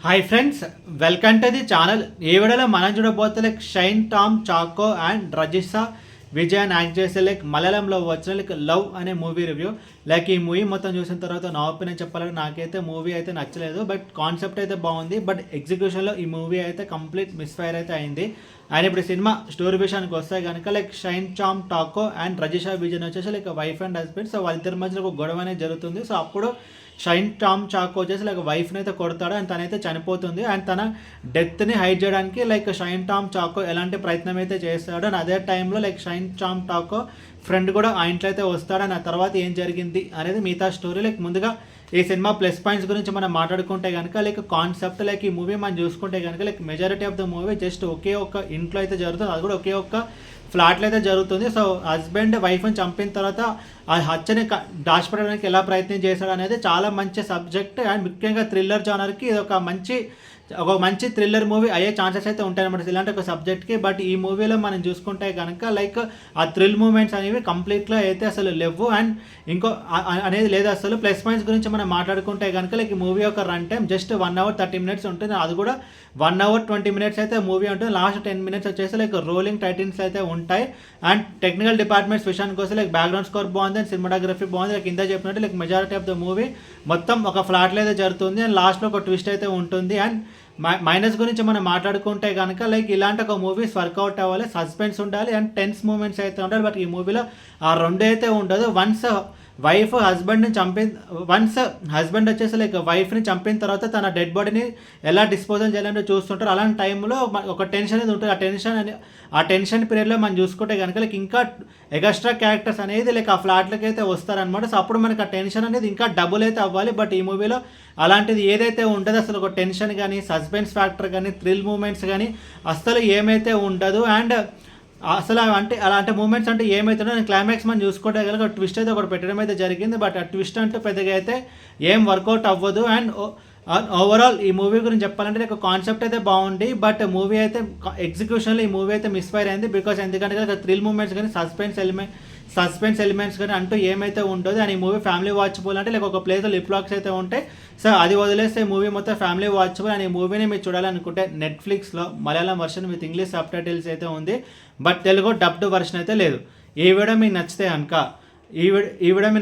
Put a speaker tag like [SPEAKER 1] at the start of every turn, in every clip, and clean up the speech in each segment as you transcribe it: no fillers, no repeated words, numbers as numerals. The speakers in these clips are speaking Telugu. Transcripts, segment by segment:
[SPEAKER 1] Hi friends, welcome to the channel. ఈ వీడియోలో మనం చూడబోతే షైన్ టామ్ చాకో అండ్ రజిషా విజయన్ యాక్ట్ చేసే మలయాళంలో వచ్చిన లవ్ అనే మూవీ రివ్యూ. ఈ మూవీ మొత్తం చూసిన తర్వాత నా ఒపీనియన్ చెప్పాలంటే నాకైతే మూవీ అయితే నచ్చలేదు. బట్ కాన్సెప్ట్ అయితే బాగుంది. బట్ ఎగ్జిక్యూషన్లో ఈ మూవీ అయితే కంప్లీట్ మిస్ఫైర్ అయితే అయింది. అండ్ ఇప్పుడు సినిమా స్టోరీ విషయానికి వస్తే కనుక shine Tom Taco and Rajisha Vijayan వచ్చేసి వైఫ్ అండ్ హస్బెండ్. సో వాళ్ళిద్దరి మధ్యలో ఒక గొడవ అనేది జరుగుతుంది. సో అప్పుడు షైన్ టామ్ చాకో వచ్చేసి వైఫ్ని అయితే కొడతాడు అండ్ తనైతే చనిపోతుంది. అండ్ తన డెత్ని హైడ్ చేయడానికి షైన్ టామ్ చాకో ఎలాంటి ప్రయత్నం అయితే చేస్తాడు. అండ్ అదే టైంలో షైన్ టామ్ చాకో ఫ్రెండ్ కూడా ఆ ఇంట్లో అయితే వస్తాడు. అండ్ ఆ తర్వాత ఏం జరిగింది అనేది మిగతా స్టోరీ. ముందుగా ఈ సినిమా ప్లస్ పాయింట్స్ గురించి మనం మాట్లాడుకుంటే కనుక కాన్సెప్ట్ ఈ మూవీ మనం చూసుకుంటే కనుక majority of the movie just ఒకే ఒక్క ఇంట్లో అయితే జరుగుతుంది. అది కూడా ఒకే ఒక్క ఫ్లాట్లో అయితే జరుగుతుంది. సో హస్బెండ్ వైఫ్ని చంపిన తర్వాత ఆ హత్యని దాచిపెట్టడానికి ఎలా ప్రయత్నం చేశాడు అనేది చాలా మంచి సబ్జెక్ట్. అండ్ ముఖ్యంగా థ్రిల్లర్ జానర్కి ఇది ఒక మంచి థ్రిల్లర్ మూవీ అయ్యే ఛాన్సెస్ అయితే ఉంటాయన్నమాట ఇలాంటి ఒక సబ్జెక్ట్కి. బట్ ఈ మూవీలో మనం చూసుకుంటే కనుక ఆ థ్రిల్ మూమెంట్స్ అనేవి కంప్లీట్గా అయితే అసలు లేవు. అండ్ ఇంకో అనేది లేదు అసలు. ప్లస్ పాయింట్స్ గురించి మనం మాట్లాడుకుంటే కనుక ఈ మూవీ యొక్క run time just 1 hour 30 minutes ఉంటుంది. అది కూడా 1 hour 20 minutes అయితే మూవీ ఉంటుంది. లాస్ట్ 10 minutes వచ్చేసి రోలింగ్ టైటిల్స్ అయితే ఉంటాయి. అండ్ టెక్నికల్ డిపార్ట్మెంట్స్ విషయానికి వస్తే బ్యాక్గ్రౌండ్ స్కోర్ బాగుంది అండ్ సినిమాటోగ్రఫీ బాగుంది. కింద చెప్పినట్టు మెజారిటీ ఆఫ్ ద మూవీ మొత్తం ఒక ఫ్లాట్లో అయితే జరుగుతుంది. అండ్ లాస్ట్లో ఒక ట్విస్ట్ అయితే ఉంటుంది. అండ్ మైనస్ గురించి మనం మాట్లాడుకుంటే కనుక ఇలాంటి ఒక మూవీస్ వర్కౌట్ అవ్వాలి, సస్పెన్స్ ఉండాలి అండ్ టెన్స్ మూమెంట్స్ అయితే ఉండాలి. బట్ ఈ మూవీలో ఆ రెండు అయితే ఉండదు. వన్స్ హస్బెండ్ వచ్చేసి వైఫ్ని చంపిన తర్వాత తన డెడ్ బాడీని ఎలా డిస్పోజల్ చేయాలంటే చూస్తుంటారు. అలాంటి టైంలో ఒక టెన్షన్ అనేది ఉంటుంది. ఆ టెన్షన్ పీరియడ్లో మనం చూసుకుంటే కనుక ఇంకా ఎక్స్ట్రా క్యారెక్టర్స్ అనేది ఆ ఫ్లాట్లకి అయితే వస్తారనమాట. సో అప్పుడు మనకి ఆ టెన్షన్ అనేది ఇంకా డబుల్ అయితే అవ్వాలి. బట్ ఈ మూవీలో అలాంటిది ఏదైతే ఉండదు. అసలు ఒక టెన్షన్ కానీ సస్పెన్స్ ఫ్యాక్టర్ కానీ థ్రిల్ మూమెంట్స్ కానీ అస్సలు ఏమైతే ఉండదు. అండ్ అసలు అలాంటి మూమెంట్స్ అంటే ఏమవుతుందో నేను క్లైమాక్స్ మనం చూసుకుంటే కనుక ట్విస్ట్ అయితే ఒకటి పెట్టడం అయితే జరిగింది. బట్ ఆ ట్విస్ట్ అంటే పెద్దగా అయితే ఏం వర్కౌట్ అవ్వదు. అండ్ ఓవరాల్ ఈ మూవీ గురించి చెప్పాలంటే కాన్సెప్ట్ అయితే బాగుంది. బట్ మూవీ అయితే ఎగ్జిక్యూషన్లో ఈ మూవీ అయితే మిస్ఫైర్ అయింది. బికాస్ ఎందుకంటే థ్రిల్ మూమెంట్స్ కానీ సస్పెన్స్ ఎలిమెంట్స్ కానీ అంటూ ఏమైతే ఉండదు. అండ్ ఈ మూవీ ఫ్యామిలీ వాచబుల్ అంటే ఒక ప్లేస్లో లిప్ లాక్స్ అయితే ఉంటాయి. సో అది వదిలేస్తే మూవీ మొత్తం ఫ్యామిలీ వాచబుల్. అండ్ ఈ మూవీని మీరు చూడాలనుకుంటే నెట్ఫ్లిక్స్లో Malayalam version with English sub titles అయితే ఉంది. బట్ తెలుగు డబ్డ్ వర్షన్ అయితే లేదు. ఈ వీడియో మీకు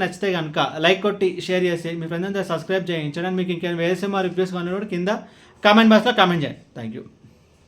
[SPEAKER 1] నచ్చితే కనుక లైక్ కొట్టి షేర్ చేసి మీ ఫ్రెండ్స్ అంతా సబ్స్క్రైబ్ చేయించండి. మీకు ఇంకేమైనా వేరే సినిమా రివ్యూస్ కానీ కింద కామెంట్ బాక్స్లో కామెంట్ చేయండి. Thank you.